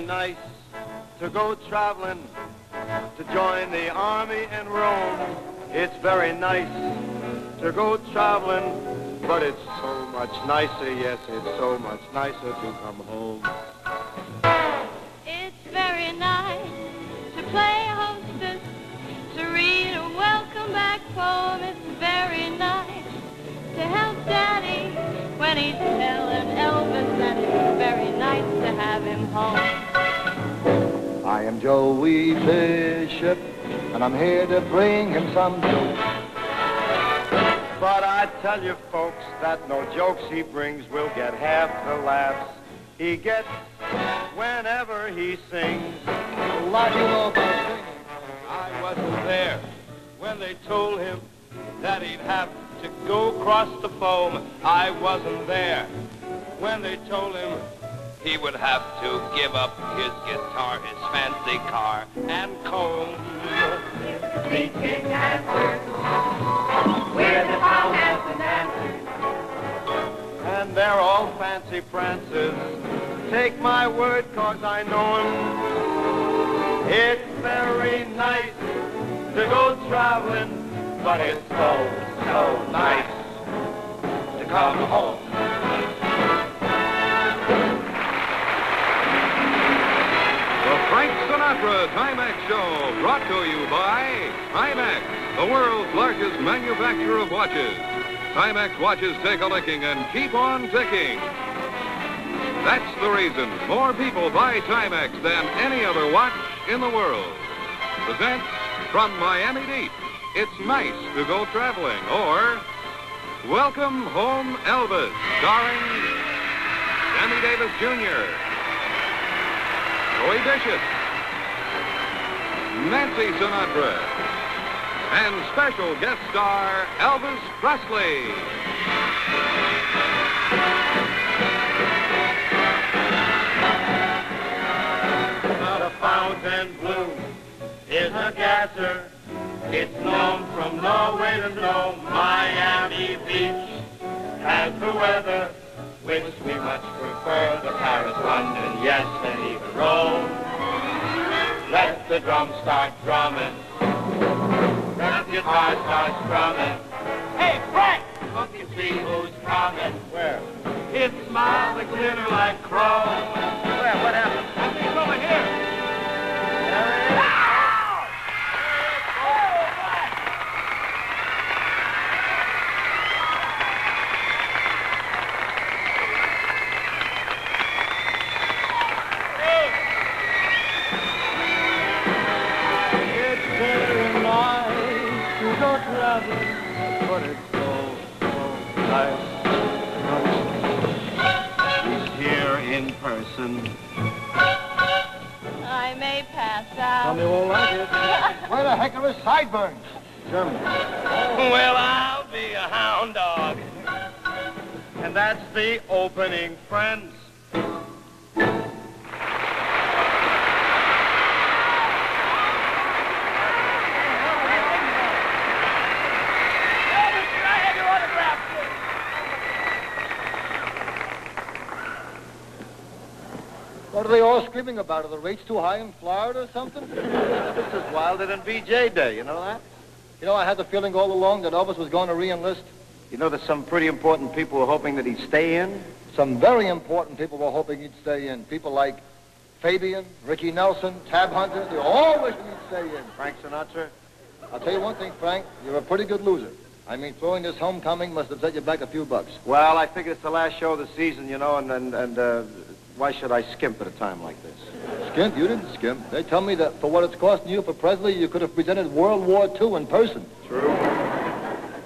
very nice to go traveling, to join the army in Rome. It's very nice to go traveling, but it's so much nicer, yes, it's so much nicer to come home. It's very nice to play hostess, to read a welcome back poem. It's very nice to help Daddy when he's telling Elvis that it's very nice to have him home. I am Joey Bishop, and I'm here to bring him some jokes. But I tell you folks that no jokes he brings will get half the laughs he gets whenever he sings. What do you know about singing? I wasn't there when they told him that he'd have to go across the foam. I wasn't there when they told him he would have to give up his guitar, his fancy car, and comb. Seeking answers, where the found and answers. And they're all fancy prances. Take my word, 'cause I know him. It's very nice to go traveling, but it's so nice to come home. The Frank Sinatra Timex Show, brought to you by Timex, the world's largest manufacturer of watches. Timex watches take a licking and keep on ticking. That's the reason more people buy Timex than any other watch in the world. Presents from Miami Beach, It's Nice to Go Traveling, or Welcome Home Elvis, starring Sammy Davis Jr., Joey Bishop, Nancy Sinatra, and special guest star Elvis Presley. Not a fountain blue is a gasser. It's known from Norway to Nome. Miami Beach has the weather which we much prefer to Paris, London, yes, and even Rome. Let the drums start drumming. Let the guitar start strumming. Hey, Frank! Look and see who's coming. Where? It's smiles that glitter like chrome. Where? What happened? I think it's over here. There it is. But it's so nice. He's here in person. I may pass out. Tommy won't like it. Where the heck are his sideburns? German. Well, I'll be a hound dog. And that's the opening, friends. What are they all screaming about? Are the rates too high in Florida or something? This is wilder than BJ Day, you know that? You know, I had the feeling all along that Elvis was going to re-enlist. You know there's some pretty important people who are hoping that he'd stay in? Some very important people were hoping he'd stay in. People like Fabian, Ricky Nelson, Tab Hunter. They all wishing he'd stay in. Frank Sinatra? I'll tell you one thing, Frank. You're a pretty good loser. I mean, throwing this homecoming must have set you back a few bucks. Well, I figured it's the last show of the season, you know, and why should I skimp at a time like this? Skimp? You didn't skimp. They tell me that for what it's costing you for Presley, you could have presented World War II in person. True.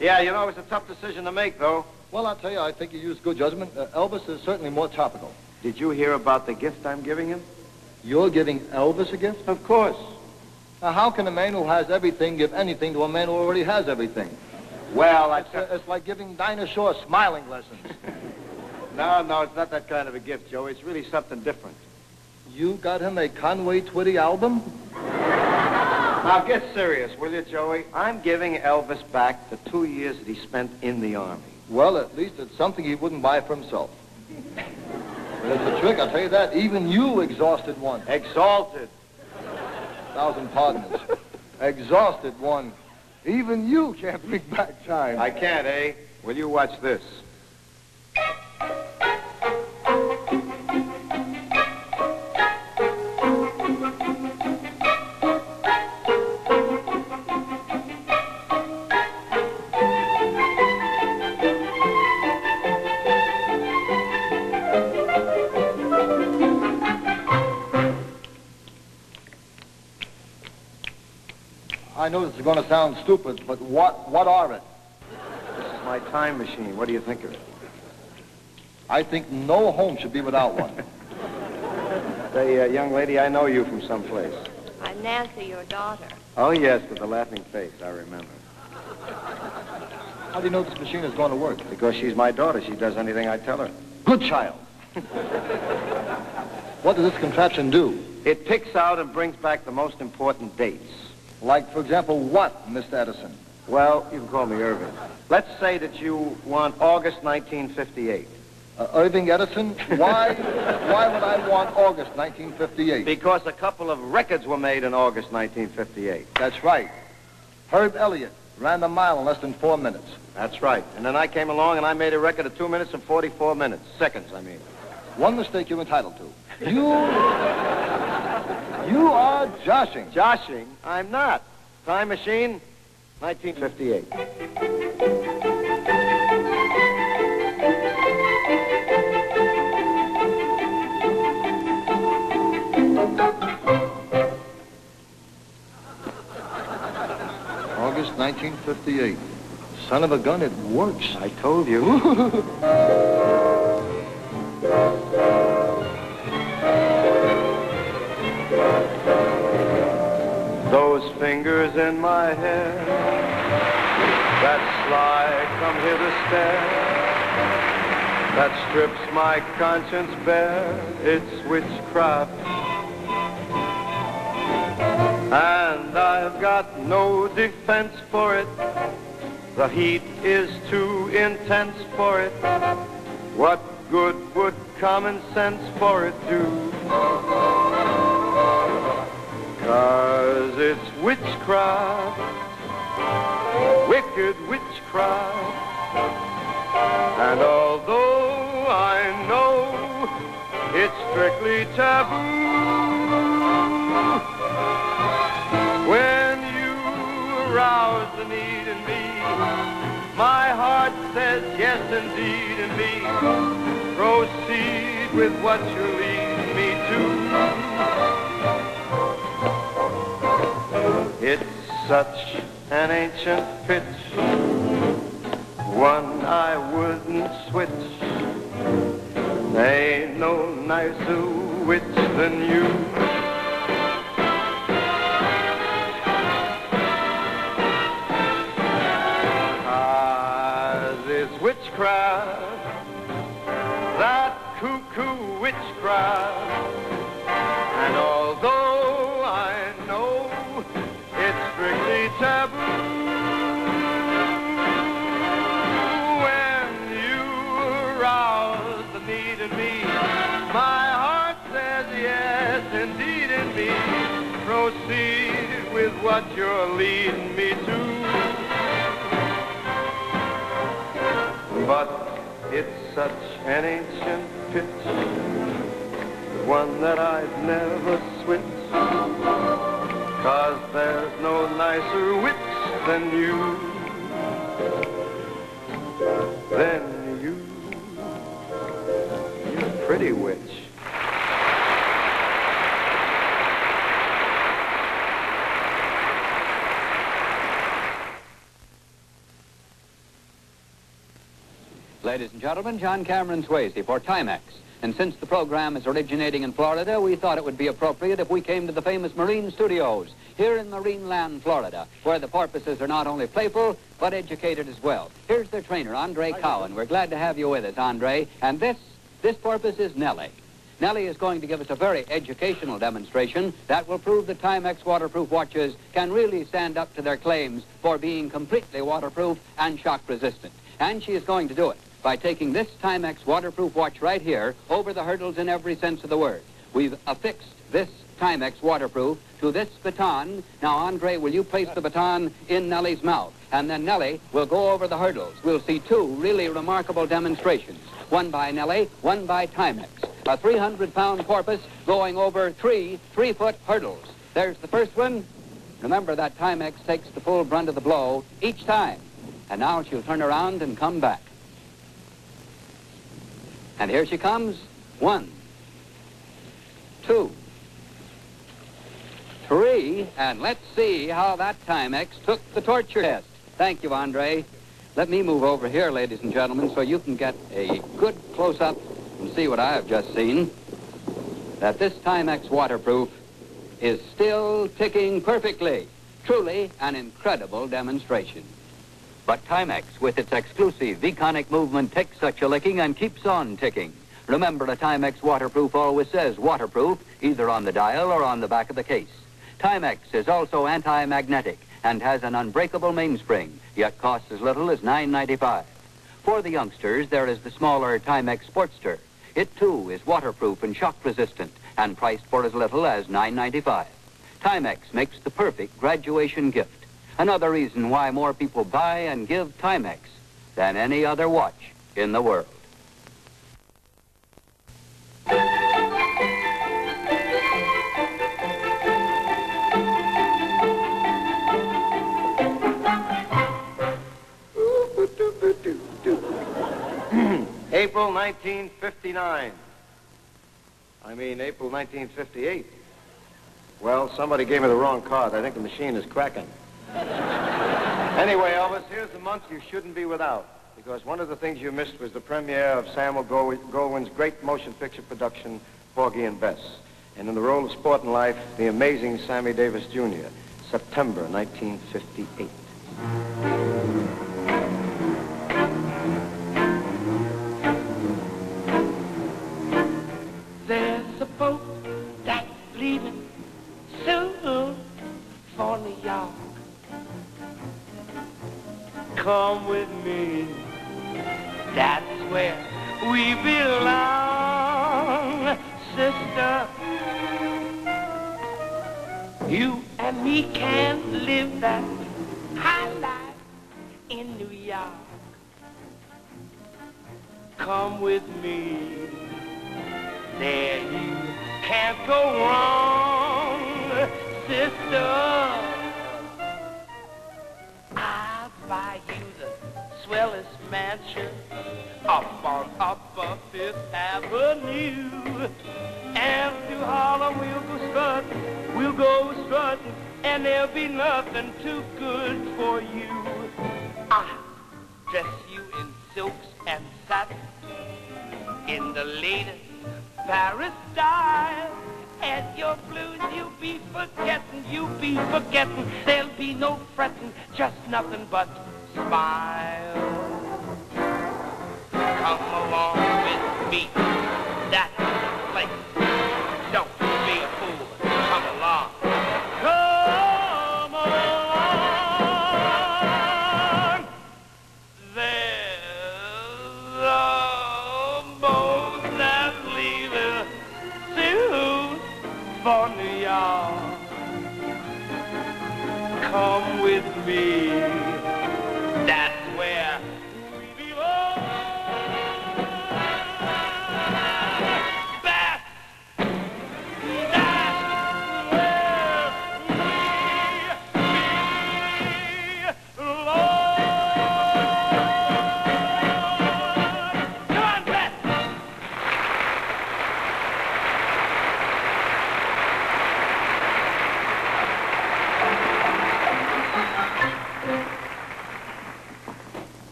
Yeah, you know, it was a tough decision to make, though. Well, I'll tell you, I think you used good judgment. Elvis is certainly more topical. Did you hear about the gift I'm giving him? You're giving Elvis a gift? Of course. Now, how can a man who has everything give anything to a man who already has everything? Well, It's like giving Dinah Shore smiling lessons. No, it's not that kind of a gift, Joey. It's really something different. You got him a Conway Twitty album? Now, get serious, will you, Joey? I'm giving Elvis back the 2 years that he spent in the Army. Well, at least it's something he wouldn't buy for himself. There's a trick, I'll tell you that. Even you exhausted one. Exalted. 1,000 pardons. Exhausted one. Even you can't bring back time. I can't, eh? Will you watch this? I know this is going to sound stupid, but what are it? This is my time machine. What do you think of it? I think no home should be without one. Say, young lady, I know you from someplace. I'm Nancy, your daughter. Oh, yes, with the laughing face, I remember. How do you know this machine is going to work? Because she's my daughter. She does anything I tell her. Good child. What does this contraption do? It picks out and brings back the most important dates. Like, for example, what, Mr. Edison? Well, you can call me Irving. Let's say that you want August 1958. Irving Edison? Why would I want August 1958? Because a couple of records were made in August 1958. That's right. Herb Elliott ran the mile in less than 4 minutes. That's right. And then I came along and I made a record of 2 minutes and 44 minutes. Seconds, I mean. One mistake you're entitled to. You are joshing. Joshing? I'm not. Time machine, 1958. August 1958. Son of a gun, it works. I told you. Those fingers in my hair that sly come here to stare, that strips my conscience bare, it's witchcraft. And I've got no defense for it. The heat is too intense for it. What good would common sense for it do? 'Cause it's witchcraft, wicked witchcraft. And although I know it's strictly taboo, when you arouse the need in me, my heart says yes indeed in me. Proceed with what you lead me to. It's such an ancient pitch, one I wouldn't switch. Ain't no nicer witch than you. 'Cause it's witchcraft, that cuckoo witchcraft. And although I know it's strictly taboo, when you arouse the need in me, my heart says yes, indeed in me. Proceed with what you're leading me to. But it's such an ancient pitch, one that I'd never switch. 'Cause there's no nicer witch than you. You pretty witch. Ladies and gentlemen, John Cameron Swayze for Timex. And since the program is originating in Florida, we thought it would be appropriate if we came to the famous Marine Studios here in Marineland, Florida, where the porpoises are not only playful, but educated as well. Here's their trainer, Andre Cowan. We're glad to have you with us, Andre. And this porpoise is Nellie. Nellie is going to give us a very educational demonstration that will prove that Timex waterproof watches can really stand up to their claims for being completely waterproof and shock resistant. And she is going to do it by taking this Timex waterproof watch right here over the hurdles in every sense of the word. We've affixed this Timex waterproof to this baton. Now, Andre, will you place the baton in Nellie's mouth? And then Nellie will go over the hurdles. We'll see two really remarkable demonstrations. One by Nellie, one by Timex. A 300-pound porpoise going over three 3-foot hurdles. There's the first one. Remember that Timex takes the full brunt of the blow each time. And now she'll turn around and come back. And here she comes. 1, 2, 3, and let's see how that Timex took the torture test. Thank you, Andre. Let me move over here, ladies and gentlemen, so you can get a good close-up and see what I have just seen. That this Timex waterproof is still ticking perfectly. Truly an incredible demonstration. But Timex, with its exclusive V-conic movement, takes such a licking and keeps on ticking. Remember, a Timex waterproof always says waterproof, either on the dial or on the back of the case. Timex is also anti-magnetic and has an unbreakable mainspring, yet costs as little as $9.95. For the youngsters, there is the smaller Timex Sportster. It, too, is waterproof and shock-resistant and priced for as little as $9.95. Timex makes the perfect graduation gift. Another reason why more people buy and give Timex than any other watch in the world. April 1959. I mean, April 1958. Well, somebody gave me the wrong card. I think the machine is cracking. Anyway, Elvis, here's the month you shouldn't be without, because one of the things you missed was the premiere of Samuel Goldwyn's great motion picture production, Porgy and Bess. And in the role of Sport and Life, the amazing Sammy Davis Jr., September 1958. There's a boat that's leaving soon for New York. Come with me, that's where we belong, sister. You and me can live that high life in New York. Come with me. There you can't go wrong, sister. I'll buy you the swellest mansion up on Upper Fifth Avenue. And to Harlem we'll go strutting, and there'll be nothing too good for you. I'll dress you in silks and satin, in the latest Paris style. And your blues you'll be forgetting. There'll be no fretting, just nothing but smile. Come along with me, that's the place. Don't be a fool, come along. Come along. There's a boat that's leaving soon for New York. Come with me, that's where we belong. That's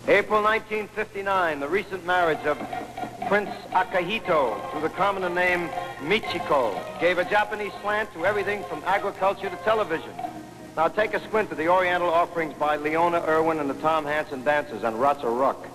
April 1959, the recent marriage of Prince Akihito to the commoner name Michiko gave a Japanese slant to everything from agriculture to television. Now take a squint at the Oriental offerings by Leona Irwin and the Tom Hansen Dancers on Ratsa Ruck.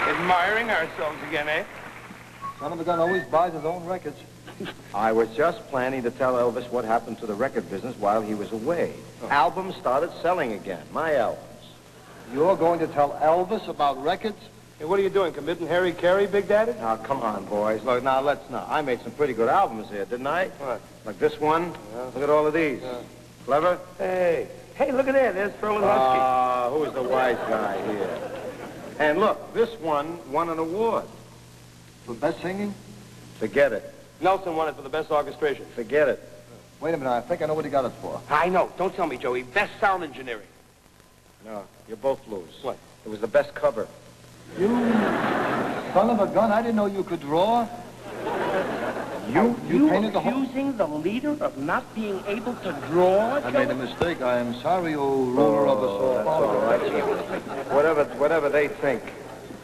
Admiring ourselves again, eh? Son of a gun always buys his own records. I was just planning to tell Elvis what happened to the record business while he was away. Albums started selling again. My albums. You're going to tell Elvis about records? Hey, what are you doing, committing Harry Carey, Big Daddy? Now, come on, boys. Look, now, let's not. I made some pretty good albums here, didn't I? What? Like this one. Yeah. Look at all of these. Yeah. Clever? Hey, look at that. There's Furlan Husky. Ah, who's the wise guy here? And look, this one won an award. For best singing? Forget it. Nelson won it for the best orchestration. Forget it. Wait a minute, I think I know what he got it for. I know. Don't tell me, Joey. Best sound engineering. No, you both lose. What? It was the best cover. You son of a gun, I didn't know you could draw. You painted the whole... accusing the leader of not being able to draw? I made a mistake. I am sorry, O ruler of us all. That's all right. Whatever they think,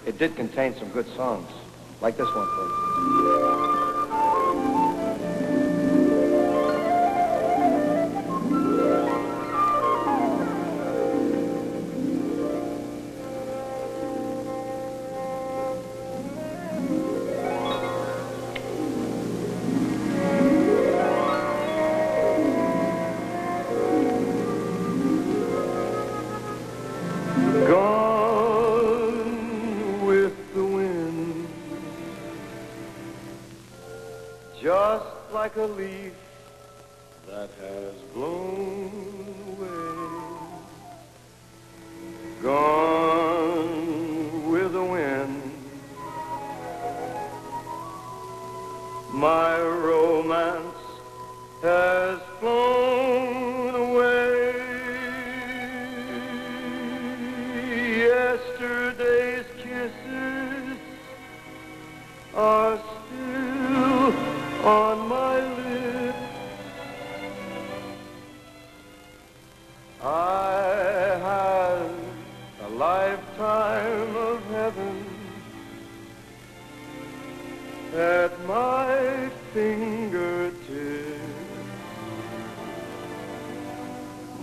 it did contain some good songs. Like this one, please. just like a leaf that has blown away, gone with the wind. My romance has flown away. Yesterday's kisses are still on my lips. I had a lifetime of heaven at my fingertips,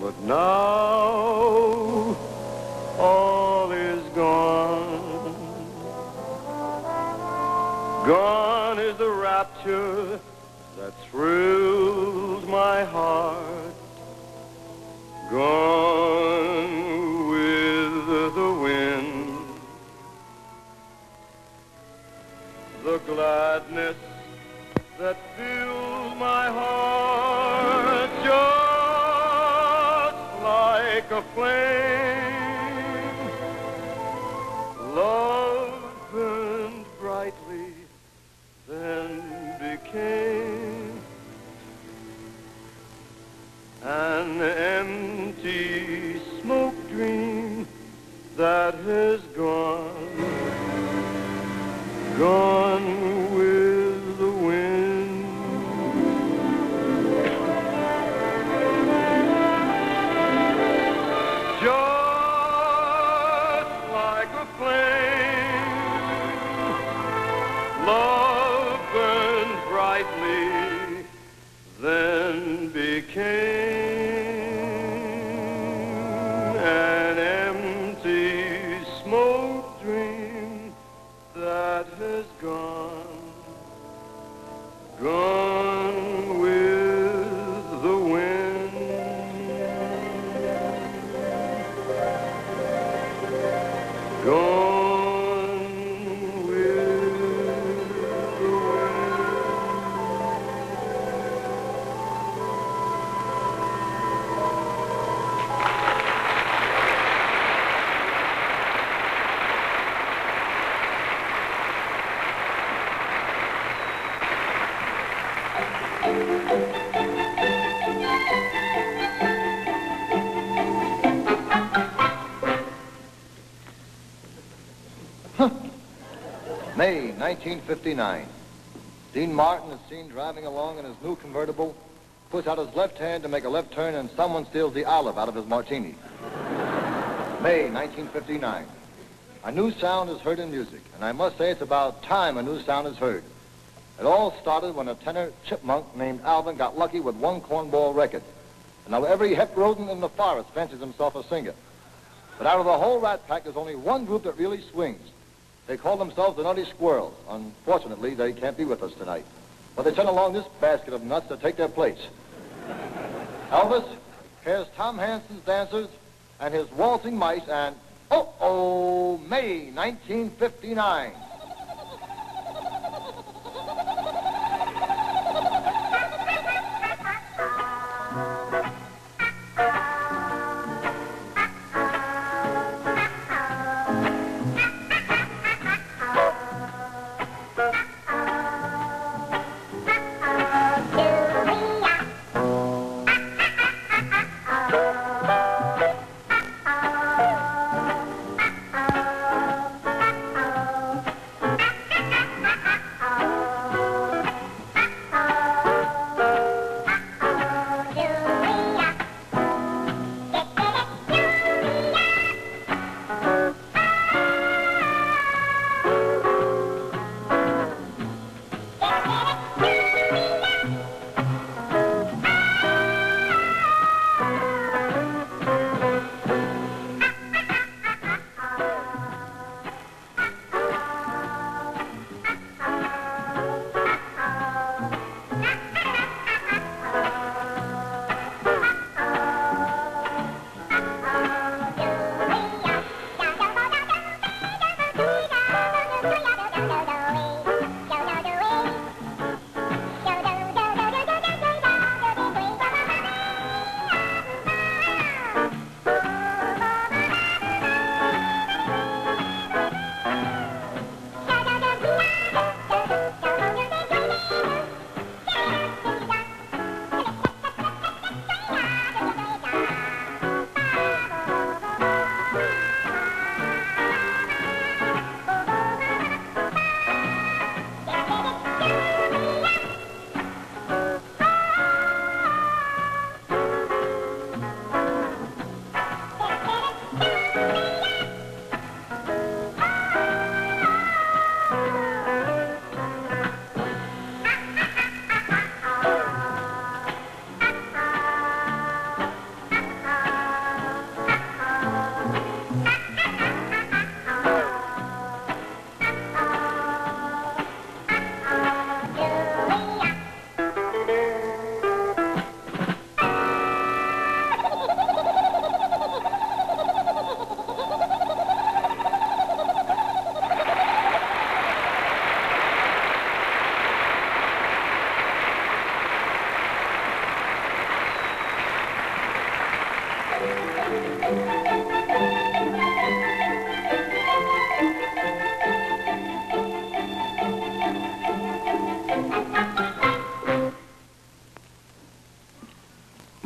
but now all is gone. Gone is the rapture that thrilled my heart. Gone with the wind. The gladness that filled my heart just like a flame. Love burned brightly, then became an empty smoke dream that has gone, gone with the wind. Just like a flame, love burned brightly, then became an empty smoke dream that has gone, gone with the wind. Gone with the wind. May 1959. Dean Martin is seen driving along in his new convertible, puts out his left hand to make a left turn, and someone steals the olive out of his martini. May 1959. A new sound is heard in music, and I must say it's about time a new sound is heard. It all started when a tenor chipmunk named Alvin got lucky with one cornball record. And now every hep rodent in the forest fancies himself a singer. But out of the whole rat pack, there's only one group that really swings. They call themselves the Nutty Squirrels. Unfortunately, they can't be with us tonight. But they sent along this basket of nuts to take their place. Elvis, here's Tom Hanson's Dancers and his Waltzing Mice and, oh, May 1959.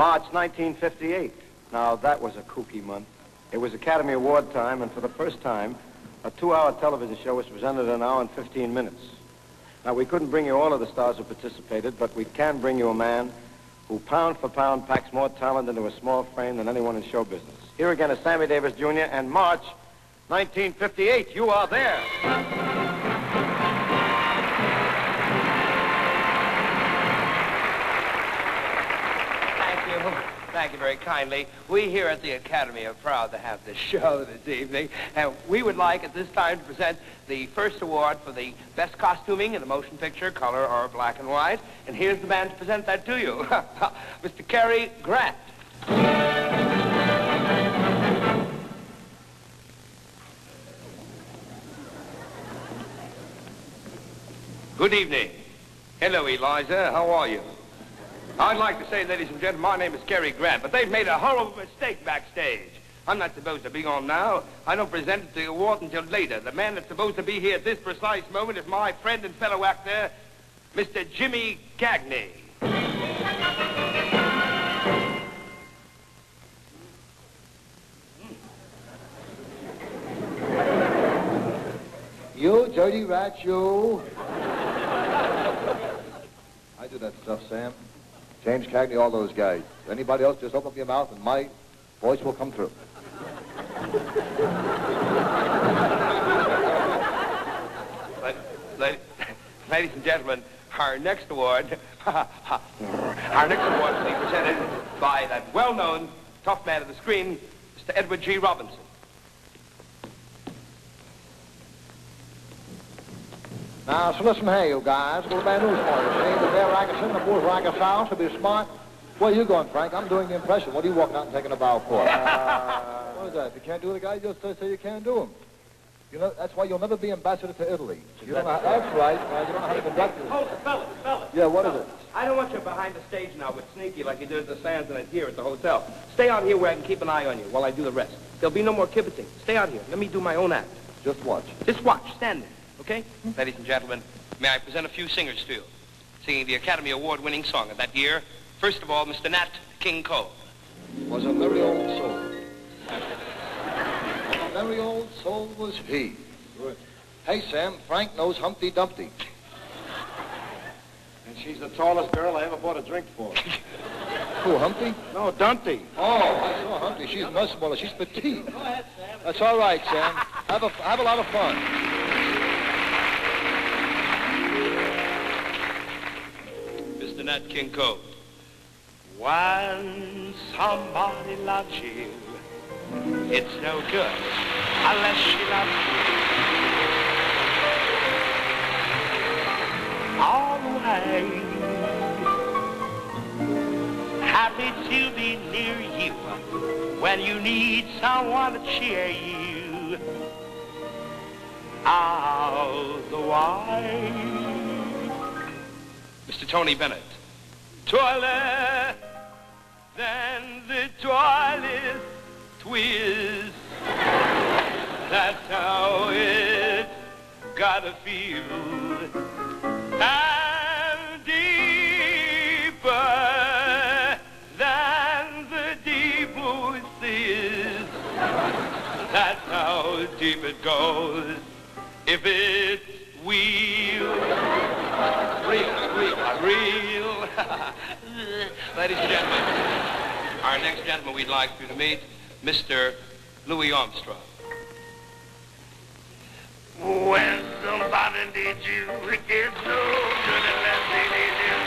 March 1958. Now, that was a kooky month. It was Academy Award time, and for the first time, a 2-hour television show was presented in an hour and 15 minutes. Now, we couldn't bring you all of the stars who participated, but we can bring you a man who, pound for pound, packs more talent into a small frame than anyone in show business. Here again is Sammy Davis, Jr., and March 1958. You are there. Thank you very kindly. We here at the Academy are proud to have this show this evening, and we would like at this time to present the first award for the best costuming in a motion picture, color or black and white. And here's the man to present that to you, Mr. Cary Grant. Good evening. Hello, Eliza. How are you? I'd like to say, ladies and gentlemen, my name is Cary Grant, but they've made a horrible mistake backstage. I'm not supposed to be on now. I don't present the award until later. The man that's supposed to be here at this precise moment is my friend and fellow actor, Mr. Jimmy Cagney. You dirty rat, you. I do that stuff, Sam. James Cagney, all those guys. Anybody else, just open up your mouth and my voice will come through. Ladies and gentlemen, our next award will be presented by that well-known tough man of the screen, Mr. Edward G. Robinson. Now, so listen here, you guys. Got a bad news for you. See, the bear racket's in, the bull's racket's out, so be smart. Where are you going, Frank? I'm doing the impression. What are you walking out and taking a bow for? What is that? If you can't do the guy, just say you can't do him. You know, that's why you'll never be ambassador to Italy. You don't know how, that's right. You don't know how to conduct it. Oh, fellas. Yeah, what is it? I don't want you behind the stage now with Sneaky like you did at the Sands and here at the hotel. Stay out here where I can keep an eye on you while I do the rest. There'll be no more kibitzing. Stay out here. Let me do my own act. Just watch. Just watch. Stand there. Okay? Ladies and gentlemen, may I present a few singers to you, singing the Academy Award-winning song of that year. First of all, Mr. Nat King Cole. Was a very old soul. A very old soul was he. Good. Hey, Sam, Frank knows Humpty Dumpty. And she's the tallest girl I ever bought a drink for. Who, Humpty? No, Dumpty. Oh, I saw Humpty. She's much smaller. She's petite. Go ahead, Sam. That's all right, Sam. Have a lot of fun. Mr. Nat King Cole. When somebody loves you, it's no good unless she loves you. All the way, happy to be near you when you need someone to cheer you. All the while, Mr. Tony Bennett. Toilet, then the toilet twists. That's how it gotta feel. And deeper than the deep blue is. That's how deep it goes. If it's real. Ladies and gentlemen, our next gentleman we'd like you to meet, Mr. Louis Armstrong. When somebody needs you, it gets so good unless they need you.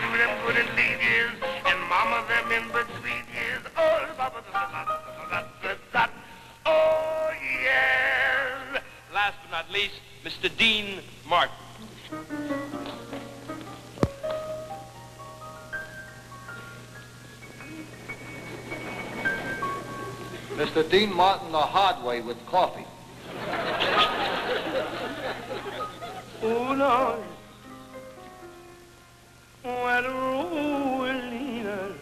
Do them good and lead years, and mama them in between years. Oh, yes. Last but not least, Mr. Dean Martin. Mr. Dean Martin the hard way with coffee. Oh, no. What a Rolina.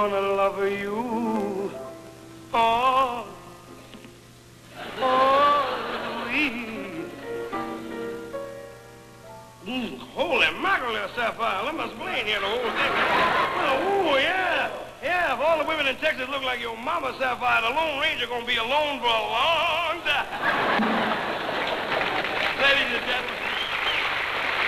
gonna love you. Oh, holy mackerel, little sapphire. Let me explain here the whole thing. Oh, yeah. Yeah, if all the women in Texas look like your mama, Sapphire, the Lone Ranger gonna be alone for a long time. Ladies and gentlemen,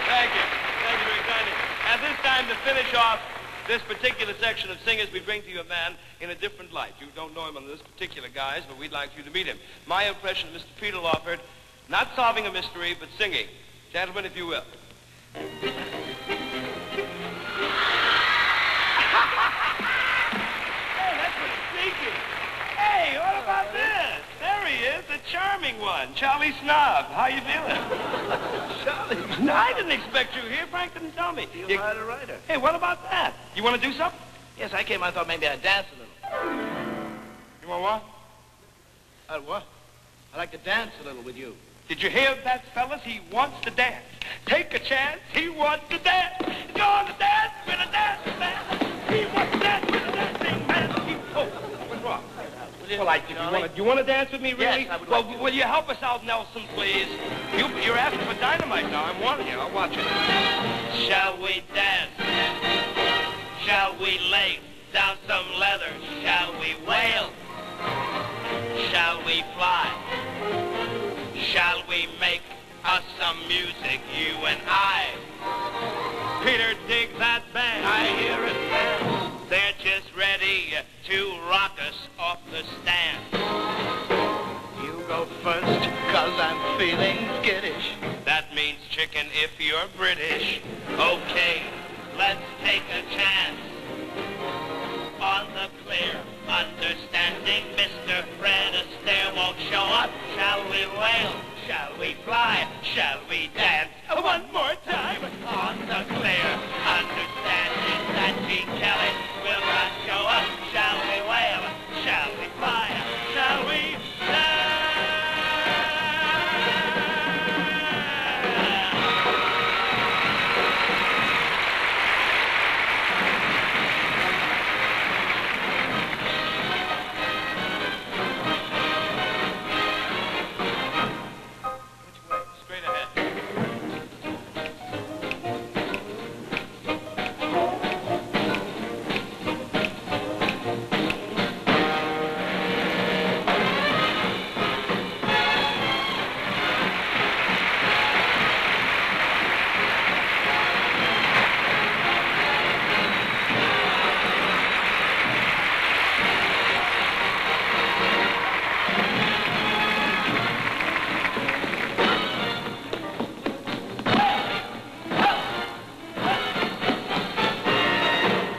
thank you. Thank you very kindly. At this time, to finish off this particular section of singers, we bring to you a man in a different light. You don't know him on this particular guise, but we'd like you to meet him. My impression of Mr. Peter Lawford, not solving a mystery, but singing. Gentlemen, if you will. Hey, that's what it's speaking. Hey, what about this? There he is, the charming one, Charlie Snob. How you feeling? Charlie? No, I didn't expect you here. Frank didn't tell me. You hired a writer. Hey, what about that? You want to do something? Yes, I came. I thought maybe I'd dance a little. You want what? What? I'd like to dance a little with you. Did you hear that, fellas? He wants to dance. Take a chance. He wants to dance. He's going to dance with a dancing man. He wants to dance with a dancing man. Oh, what's wrong? Well, you want to dance with me, really? Yes, I would well, like to. Will you help us out, Nelson, please? You're asking for dynamite now. I'm warning you. I'll watch it. Shall we dance? Shall we lay down some leather? Shall we wail? Shall we fly? Shall we make us some music, you and I? Peter, dig that band. I hear it now. They're just ready to rock us off the stand. You go first, 'cause I'm feeling skittish. That means chicken if you're British. Okay, let's take a chance. On the clear, understanding Mr. Fred Astaire won't show up. Shall we wail? Shall we fly? Shall we dance? One more time. On the clear, understanding that Gene Kelly will not show up. Shall we wail? Shall we fly? Shall we dance? Straight ahead.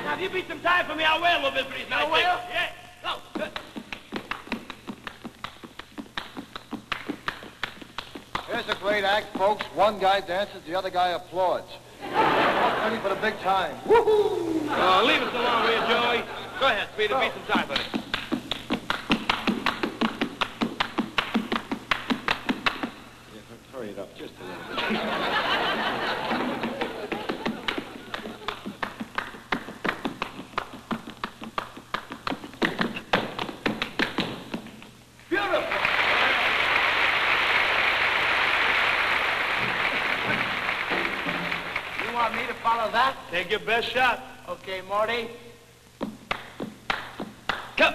Now, if you beat some time for me, I'll wail a little bit for these nice things. Yeah. Go. Good. Here's a great act, folks. One guy dances, the other guy applauds. Ready for the big time. Woohoo! Oh, leave us alone, will you, Joey? Go ahead, Peter. Beat some time for me. Hurry it up just a little bit. Beautiful. You want me to follow that? Take your best shot. Okay, Morty. Come.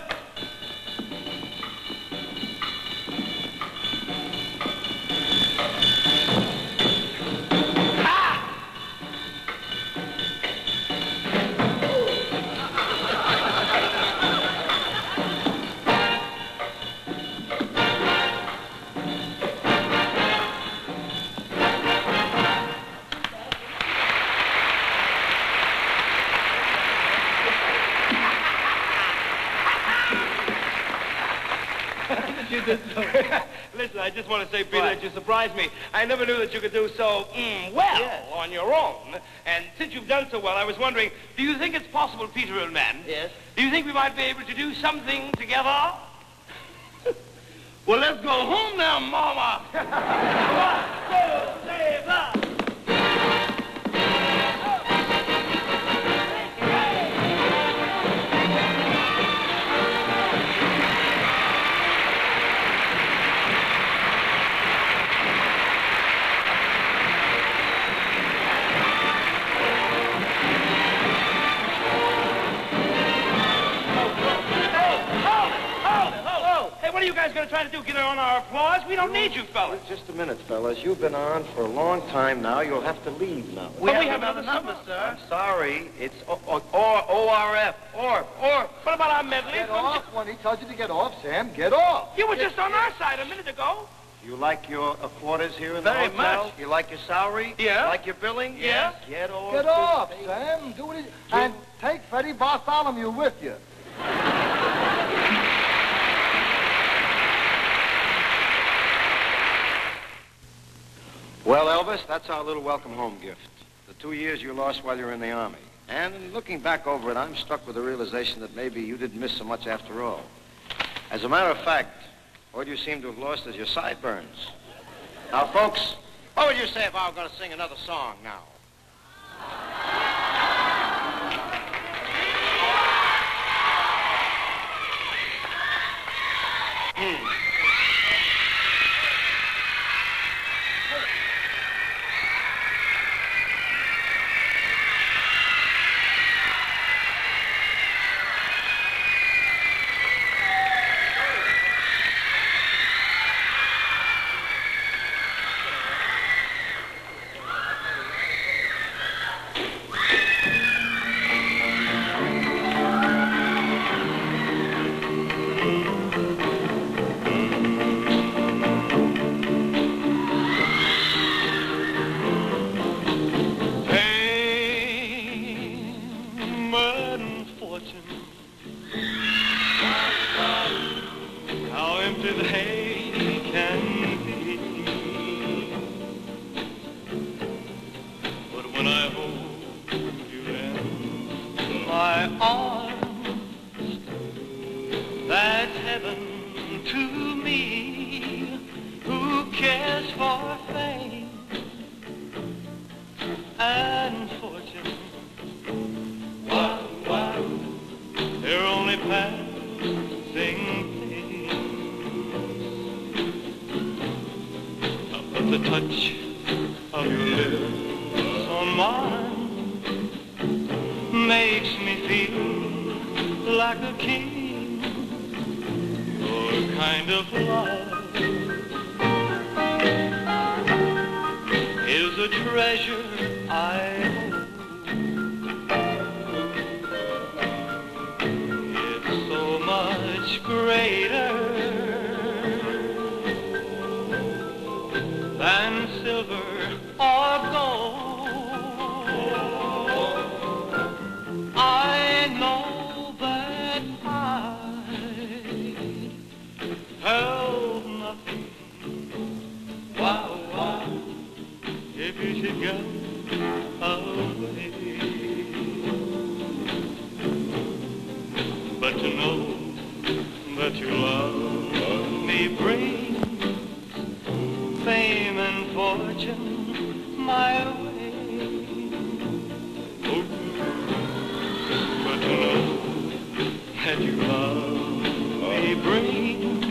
Listen, I just want to say, Peter, that you surprised me. I never knew that you could do so well on your own. And since you've done so well, I was wondering, do you think it's possible, Peter, old man? Yes? Do you think we might be able to do something together? Well, let's go home now, Mama. 1, 2, 3, 4. What are you guys going to try to do? Get on our applause? We don't need you fellas. Just a minute, fellas. You've been on for a long time now. You'll have to leave now. We have another number, sir. I'm sorry. It's ORF. Or. What about our medley? Get off when he tells you to get off, Sam. Get off. You were just on our side a minute ago. You like your quarters here in the Very hotel? much. You like your salary? Yeah. You like your billing? Yeah. Get off. Get off, Sam. Do what he... And take Freddie Bartholomew with you. Well, Elvis, that's our little welcome home gift. The 2 years you lost while you were in the Army. And looking back over it, I'm struck with the realization that maybe you didn't miss so much after all. As a matter of fact, all you seem to have lost is your sideburns. Now, folks, what would you say if I were going to sing another song now? How empty the hay can be. But when I hold you in my arms, that's heaven to me. Who cares for fame and fortune? Wow, they're only passing things. But the touch of your lips on mine makes me feel like a king. Your kind of love is a treasure I hold. It's so much greater than silver or gold. I know that I'd held nothing. Wow, if you should go away. But to know that you love me brings fame and fortune my way. Oh, but to know that you love me brings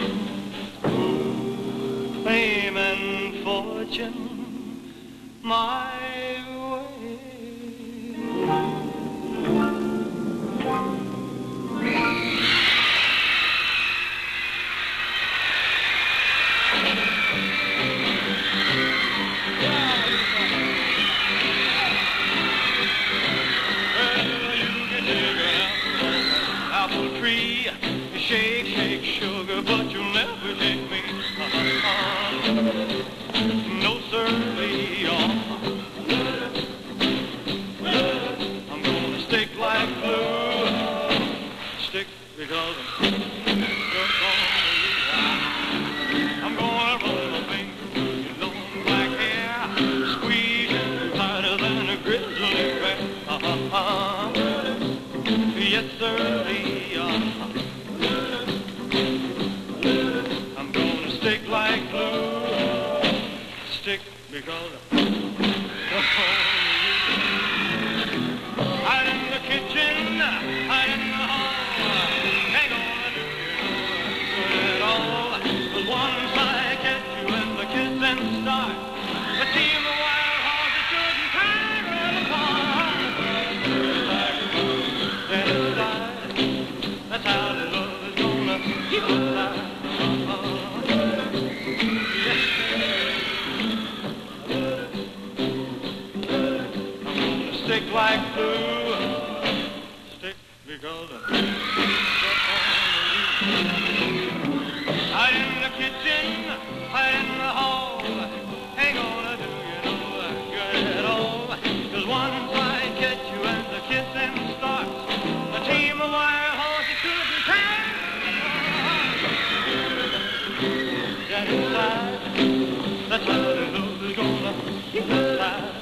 fame and fortune my way. Shake, shake, sugar, but you'll never shake me. No, sirree. I'm gonna stick like glue. Stick because I'm gonna roll my finger through your long black hair, squeeze it tighter than a grizzly bear. Yes, sirree. I'm gonna stick like glue, stick because hide in the kitchen, hide in the hall, ain't gonna do Hide in the kitchen, hide in the hall, ain't gonna do you no good at all. 'Cause once I catch you and the kissing starts, a team of wild horses couldn't turn. Get inside, the child of love is gonna get inside.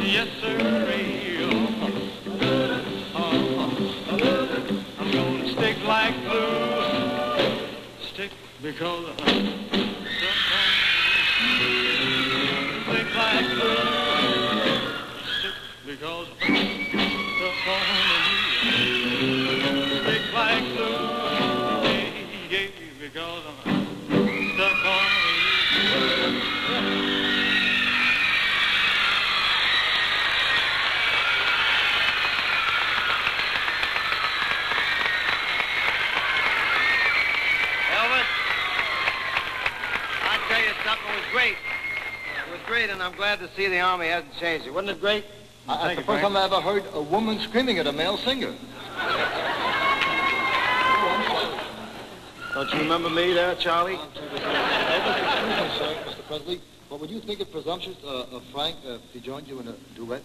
Yes, sir. I'm gonna stick like glue. Stick because I'm stuck on you. Stick like glue. Stick because I'm stuck on you. Stick like glue. Yeah, because I'm stuck on you. Something was great. It was great, and I'm glad to see the Army hasn't changed it. Wasn't it great? That's the first time I ever heard a woman screaming at a male singer. Don't you remember me there, Charlie? Excuse me, sir, Mr. Presley, but would you think it presumptuous of Frank if he joined you in a duet?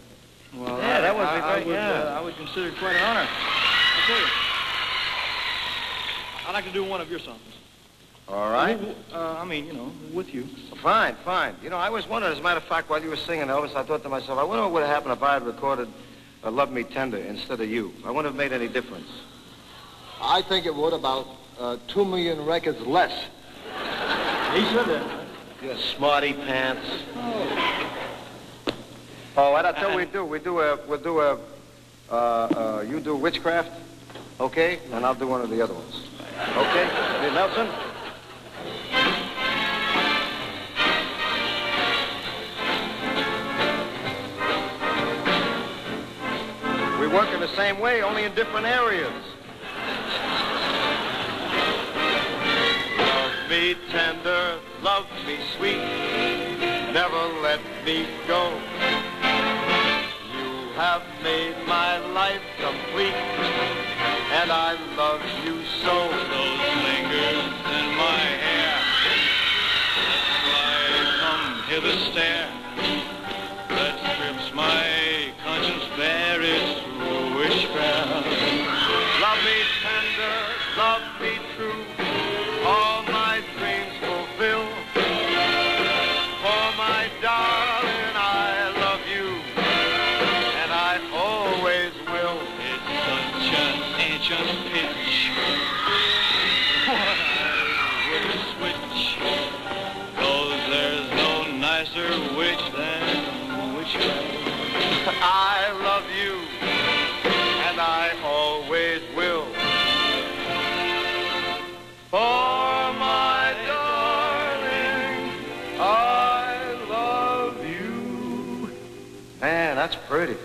Well, yeah, that would be great. I would consider it quite an honor. I'll tell you. I'd like to do one of your songs. All right. I mean, you know, with you. Fine, fine. You know, I was wondering, as a matter of fact, while you were singing Elvis, I thought to myself, I wonder what would have happened if I had recorded Love Me Tender instead of you. I wonder if it made any difference. I think it would, about 2 million records less. He said that. You smarty pants. Oh, what I thought we'd do, you do Witchcraft, okay? And I'll do one of the other ones. Okay? Hey, Nelson? We work in the same way, only in different areas. Love me tender, love me sweet, never let me go. You have made my life complete, and I love you so. Those fingers in my hair, that's why I come hither stare. That strips my conscience bare, it's witchcraft. Love me tender, love me true, all my dreams fulfill. For my darling, I love you, and I always will. It's such an ancient pitch. What I would switch, 'cause there's no nicer witch than witchcraft. I love you, and I always will. For my darling, I love you. Man, that's pretty.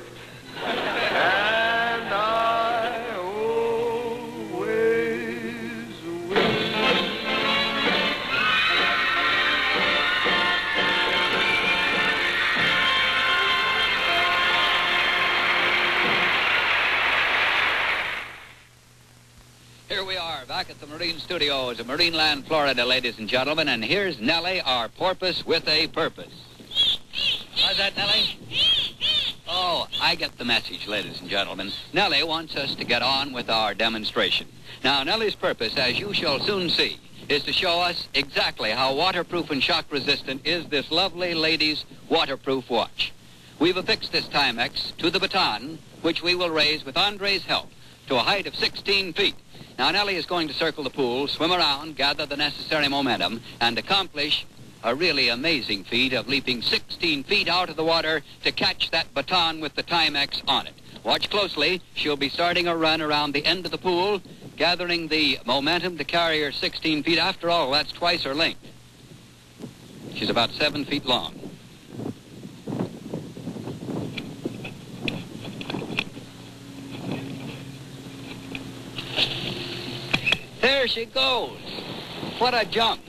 And I always will. Here we are, back at the Marine Studios of Marineland, Florida, ladies and gentlemen, and here's Nellie, our porpoise with a purpose. How's that, Nellie? Oh, I get the message, ladies and gentlemen. Nellie wants us to get on with our demonstration. Now, Nellie's purpose, as you shall soon see, is to show us exactly how waterproof and shock-resistant is this lovely lady's waterproof watch. We've affixed this Timex to the baton, which we will raise with Andre's help to a height of 16 feet. Now, Nellie is going to circle the pool, swim around, gather the necessary momentum, and accomplish a really amazing feat of leaping 16 feet out of the water to catch that baton with the Timex on it. Watch closely. She'll be starting a run around the end of the pool, gathering the momentum to carry her 16 feet. After all, that's twice her length. She's about 7 feet long. There she goes. What a jump.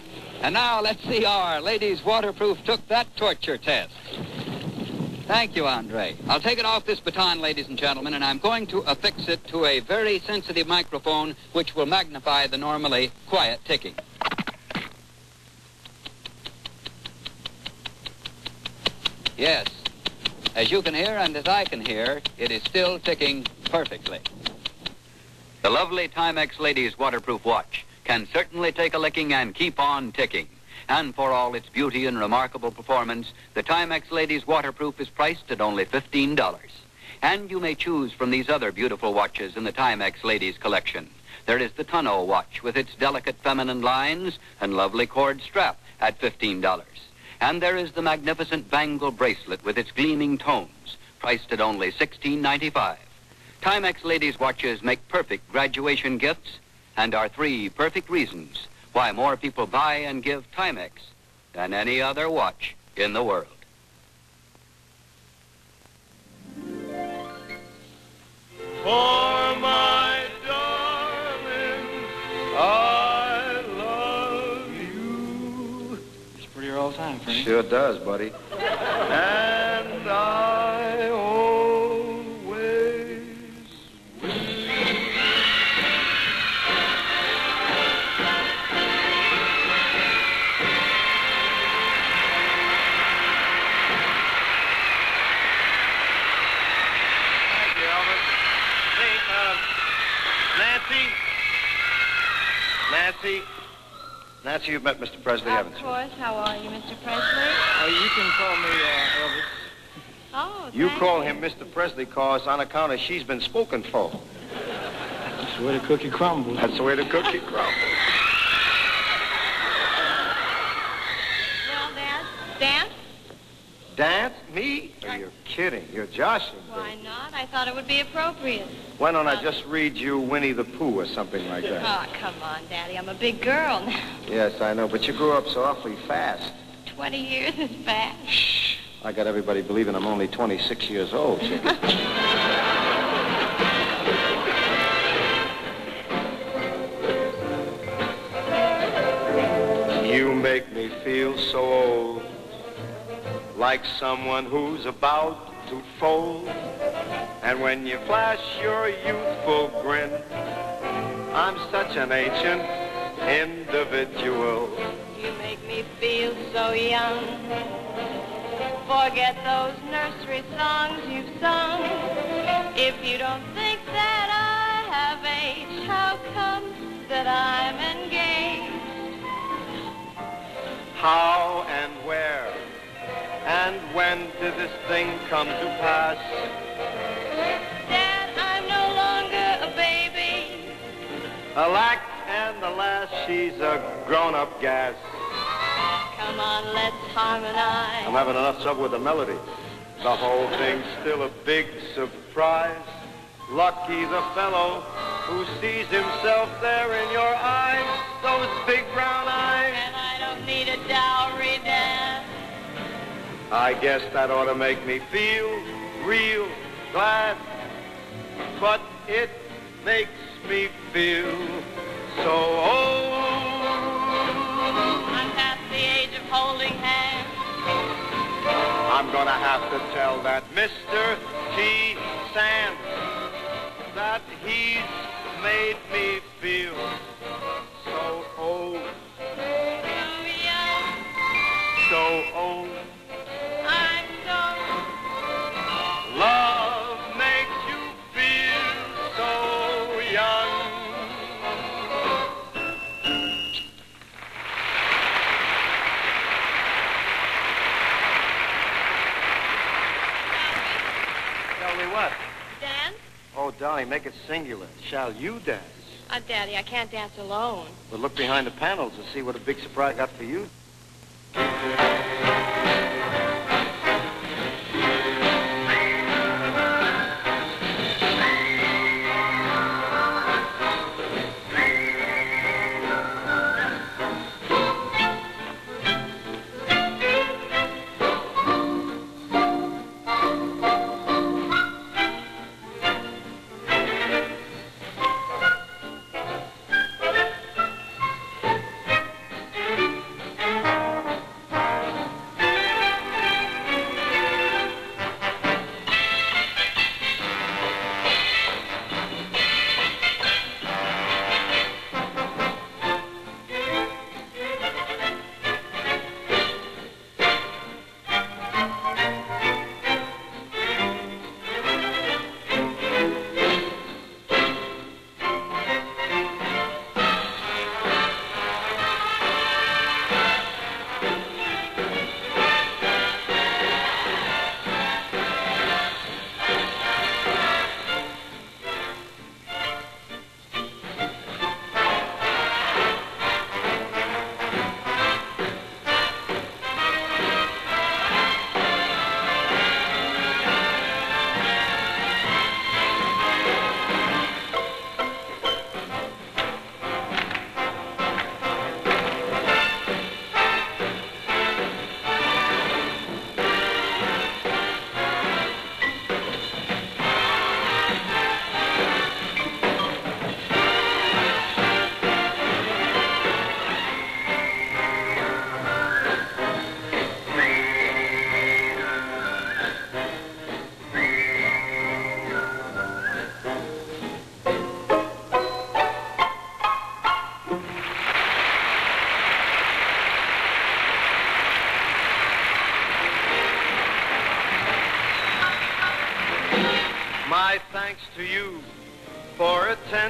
And now let's see how our ladies waterproof took that torture test. Thank you, Andre. I'll take it off this baton, ladies and gentlemen, and I'm going to affix it to a very sensitive microphone which will magnify the normally quiet ticking. Yes. As you can hear and as I can hear, it is still ticking perfectly. The lovely Timex Ladies Waterproof Watch can certainly take a licking and keep on ticking. And for all its beauty and remarkable performance, the Timex Ladies Waterproof is priced at only $15. And you may choose from these other beautiful watches in the Timex Ladies collection. There is the tonneau watch with its delicate feminine lines and lovely cord strap at $15. And there is the magnificent bangle bracelet with its gleaming tones, priced at only $16.95. Timex Ladies watches make perfect graduation gifts and are 3 perfect reasons why more people buy and give Timex than any other watch in the world. For my darling, I love you. It's prettier all the time, Frank. Sure does, buddy. And I always will. Thank you, Elvis. Say, Nancy, you've met Mr. Presley, haven't Of you? course. How are you, Mr. Presley? You can call me Elvis. Oh, You thank call him Mr. Presley, cause on account of she's been spoken for. That's the way the cookie crumbles. That's the way the cookie crumbles. Well, dance? Dance? Me? Oh, you're kidding. You're joshing. Why baby. not? I thought it would be appropriate. Why don't I just read you Winnie the Pooh or something like that? Oh, come on, Daddy. I'm a big girl now. Yes, I know, but you grew up so awfully fast. 20 years is fast. I got everybody believing I'm only 26 years old, chicken. You make me feel so old, like someone who's about to fold. And when you flash your youthful grin, I'm such an ancient individual. You make me feel so young. Forget those nursery songs you've sung. If you don't think that I have aged, how come that I'm engaged? How and where and when did this thing come to pass? Dad, I'm no longer a baby. Alack and alas, she's a grown-up gas. Come on, let's harmonize. I'm having enough trouble with the melody. The whole thing's still a big surprise. Lucky the fellow who sees himself there in your eyes, those big brown eyes. And I don't need a dowry, Dad. I guess that ought to make me feel real glad. But it makes me feel so old. I'm past the age of holding hands. I'm gonna have to tell that Mr. T. Sands that he's made me feel so old, Too young. so old. I'm so. Love makes you feel so young. Tell me what? Dance? Oh, darling, make it singular. Shall you dance? Daddy, I can't dance alone. We'll look behind the panels and see what a big surprise I got for you.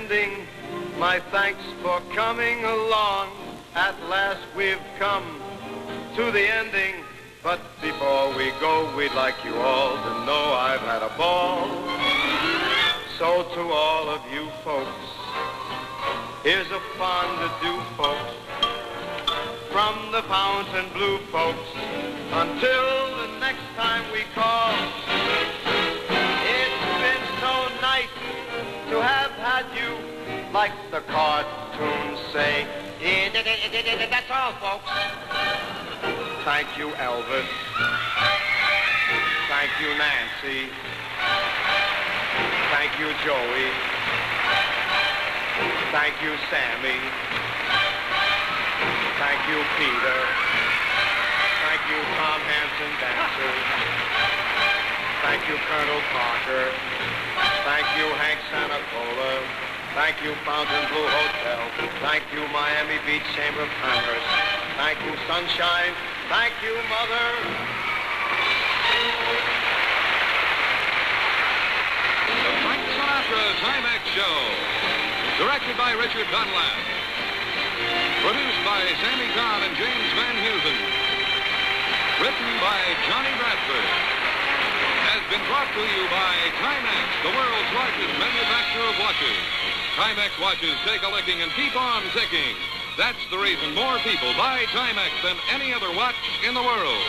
ending, my thanks for coming along. At last we've come to the ending, but before we go, we'd like you all to know I've had a ball. So to all of you folks, here's a fond-adieu, folks, from the Fountain Blue folks. Until the next time we call, it's been so nice to have had you, like the cartoons say. That's all, folks. Thank you, Elvis. Thank you, Nancy. Thank you, Joey. Thank you, Sammy. Thank you, Peter. Thank you, Tom Hansen dancers. Thank you, Colonel Parker. Thank you, Hank Sanacola. Thank you, Fountain Blue Hotel. Thank you, Miami Beach Chamber of Commerce. Thank you, Sunshine. Thank you, Mother. The Frank Sinatra Timex Show. Directed by Richard Dunlap. Produced by Sammy Kahn and James Van Heusen. Written by Johnny Bradford. Has been brought to you by Timex, the world's largest manufacturer of watches. Timex watches take a licking and keep on ticking. That's the reason more people buy Timex than any other watch in the world.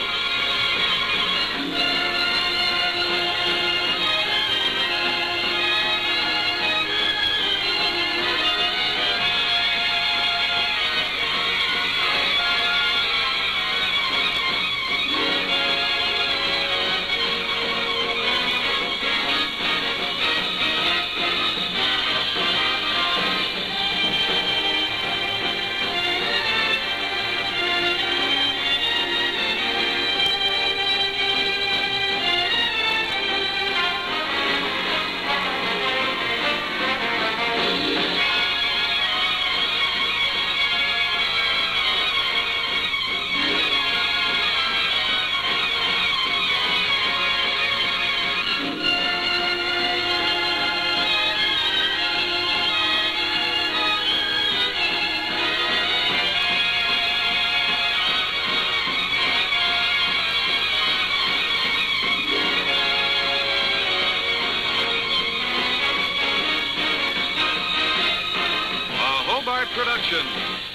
Production.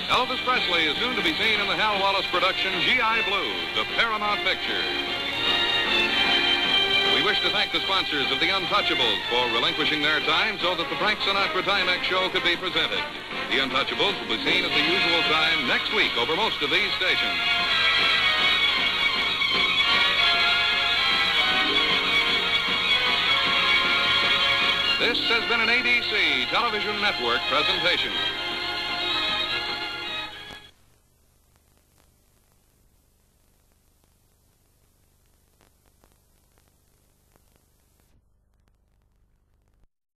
Elvis Presley is soon to be seen in the Hal Wallace production G.I. Blues, a Paramount picture. We wish to thank the sponsors of The Untouchables for relinquishing their time so that the Frank Sinatra Timex show could be presented. The Untouchables will be seen at the usual time next week over most of these stations. This has been an ADC Television Network presentation.